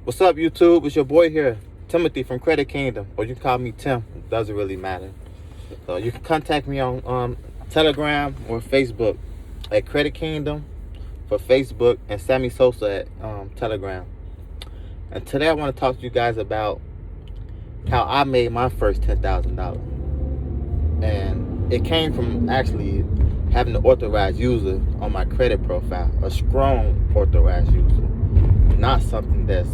What's up, YouTube? It's your boy here, Timothy from Credit Kingdom, or you can call me Tim. It doesn't really matter. So you can contact me on Telegram or Facebook at Credit Kingdom for Facebook and Sammy Sosa at Telegram. And today I want to talk to you guys about how I made my first $10,000. And it came from actually having an authorized user on my credit profile, a strong authorized user, not something that's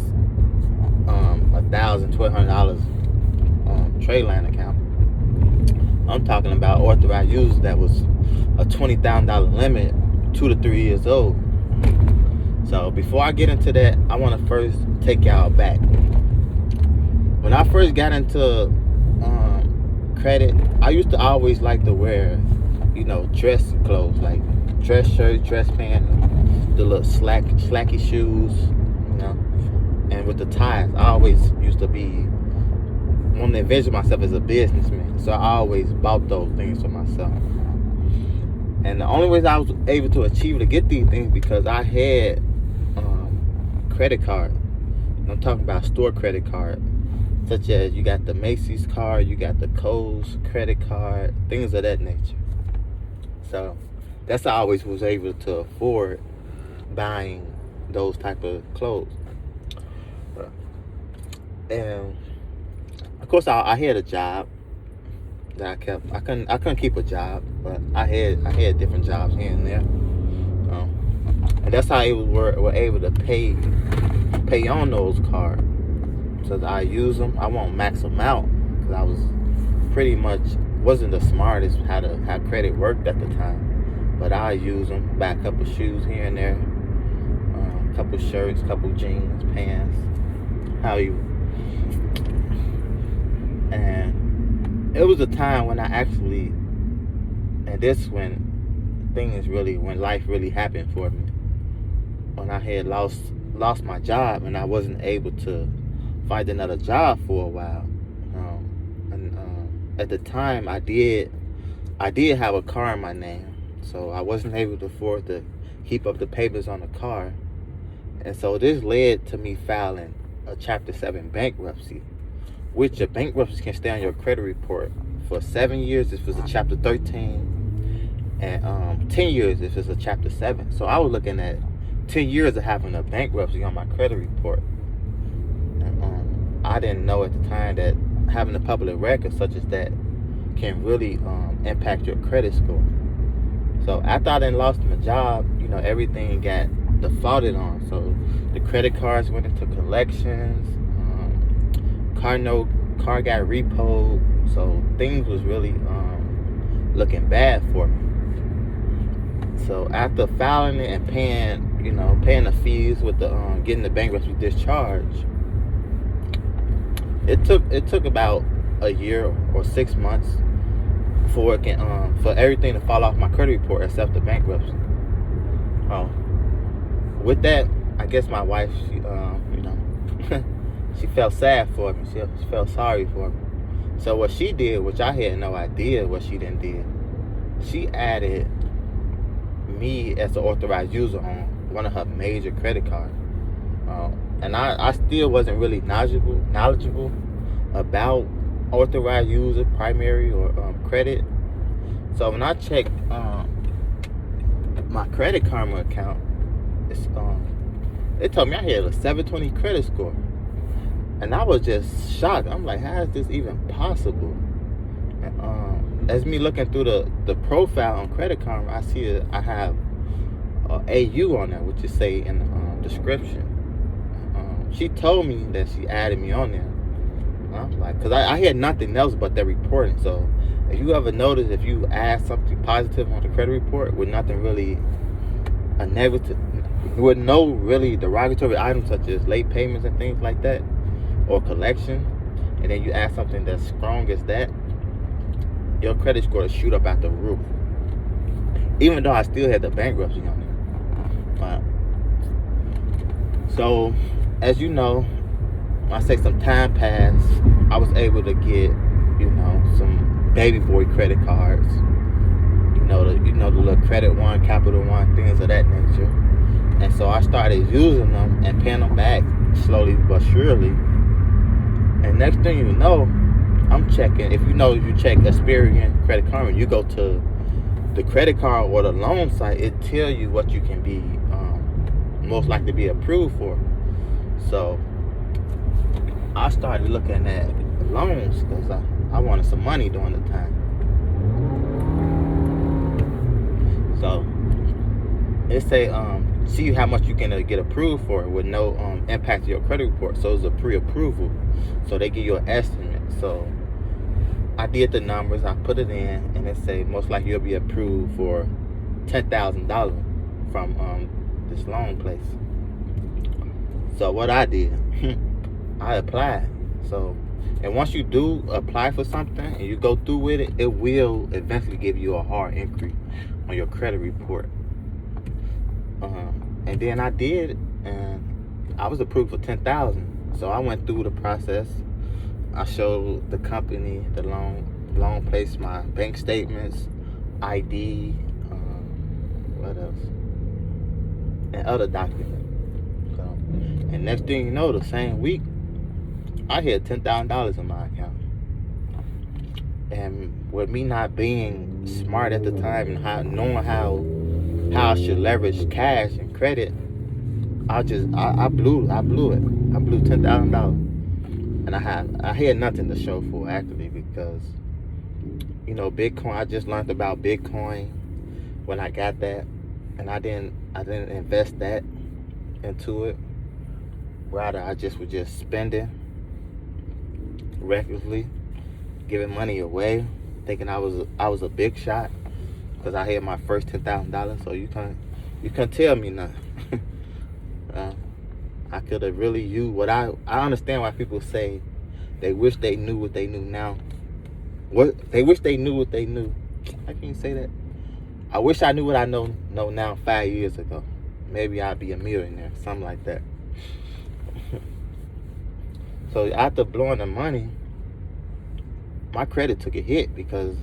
$1,000, $1,200 trade line account. I'm talking about authorized users that was a $20,000 limit, 2 to 3 years old. So before I get into that, I want to first take y'all back. When I first got into credit, I used to always like to wear, dress clothes, like dress shirts, dress pants, the little slacky shoes, and with the ties. I always used to want to envision myself as a businessman, so I always bought those things for myself. And the only way I was able to get these things because I had credit card. I'm talking about store credit card, such as you got the Macy's card, you got the Kohl's credit card, things of that nature. So that's how I always was able to afford buying those type of clothes. And of course, I had a job that I kept. I couldn't keep a job, but I had different jobs here and there, and that's how I were able to pay on those cards. So I use them. I won't max them out because I was pretty much wasn't the smartest how credit worked at the time, but I use them. Buy a couple shoes here and there, a couple shirts, couple jeans, pants, and it was a time when I actually, and this when life really happened for me. When I had lost my job and I wasn't able to find another job for a while. At the time, I did have a car in my name, so I wasn't able to afford to keep up the payments on the car, and so this led to me filing a Chapter 7 bankruptcy, which a bankruptcy can stay on your credit report for 7 years if it's a Chapter 13, and 10 years if it's a Chapter 7. So I was looking at 10 years of having a bankruptcy on my credit report. And, I didn't know at the time that having a public record such as that can really impact your credit score. So after I then lost my job, everything got defaulted on. So the credit cards went into collections, car got repoed, so things was really looking bad for me. So after filing it and paying the fees with the getting the bankruptcy discharge, it took about a year or 6 months for everything to fall off my credit report except the bankruptcy. With that, I guess my wife, she felt sad for me. She felt sorry for me. So what she did, which I had no idea what she did, she added me as an authorized user on one of her major credit cards. And I still wasn't really knowledgeable about authorized user, primary, or credit. So when I checked my Credit Karma account, it told me I had a 720 credit score. And I was just shocked. I'm like, how is this even possible? And, as me looking through the profile on Credit Karma, I see I have AU on there, which is say in the description. She told me that she added me on there. I'm like, because I had nothing else but that reporting. So if you ever notice, if you add something positive on the credit report with nothing really a negative, with no really derogatory items such as late payments and things like that, or collection, and then you add something that's strong as that, your credit score will shoot up out the roof. Even though I still had the bankruptcy on there. So, as you know, I say some time passed, I was able to get, some baby boy credit cards. The little Credit One, Capital One, things of that nature. And so I started using them and paying them back slowly but surely. And next thing you know, I'm checking. If you check Experian, Credit Karma, you go to the credit card or the loan site, it tell you what you can be most likely be approved for. So I started looking at loans because I wanted some money during the time. So it say see how much you can get approved for with no impact to your credit report. So it's a pre-approval. So they give you an estimate. So I did the numbers, I put it in, and it say most likely you'll be approved for $10,000 from this loan place. So what I did, I applied. So, and once you do apply for something and you go through with it, it will eventually give you a hard increase on your credit report. And then I did, and I was approved for $10,000. So I went through the process. I showed the company, the loan place, my bank statements, ID, what else, and other documents. So, and next thing you know, the same week, I hit $10,000 in my account. And with me not being smart at the time and knowing how I should leverage cash and credit, I blew it. I blew $10,000. And I had nothing to show for actually, because Bitcoin, I just learned about Bitcoin when I got that, and I didn't invest that into it. Rather, I was just spending recklessly, giving money away, thinking I was a big shot because I had my first $10,000. So you can't tell me nothing. I could have really used what I understand why people say they wish they knew what they knew now. They wish they knew what they knew. I can't say that. I wish I knew what I know now 5 years ago. Maybe I'd be a millionaire, something like that. So after blowing the money, my credit took a hit because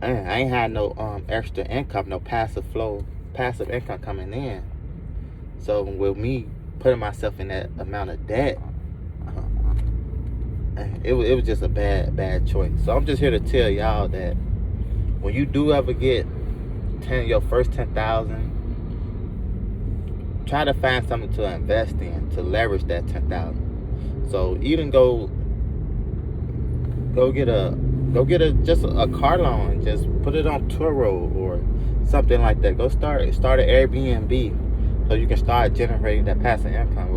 I ain't had no extra income, no passive income coming in. So with me putting myself in that amount of debt, it was just a bad choice. So I'm just here to tell y'all that when you do ever get your first 10,000, try to find something to invest in to leverage that 10,000. So even go get just a car loan, just put it on Turo or something like that. Go start an Airbnb so you can start generating that passive income.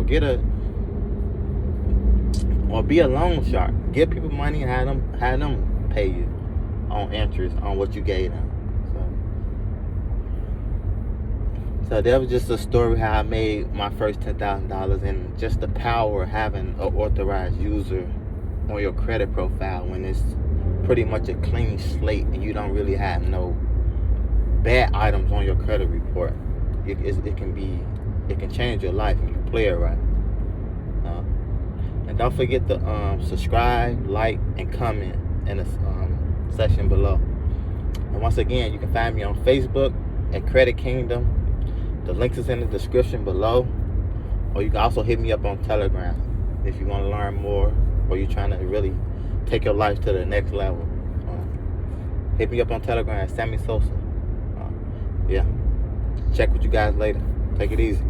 Or be a loan shark. Give people money and have them pay you on interest on what you gave them. So that was just a story how I made my first $10,000, and just the power of having an authorized user on your credit profile when it's pretty much a clean slate and you don't really have no bad items on your credit report. It can change your life if you play it right. And don't forget to subscribe, like, and comment in the section below. And once again, you can find me on Facebook at Credit Kingdom. The link is in the description below. Or you can also hit me up on Telegram if you want to learn more, or you're trying to really take your life to the next level. Hit me up on Telegram at Sammy Sosa. Yeah. Check with you guys later. Take it easy.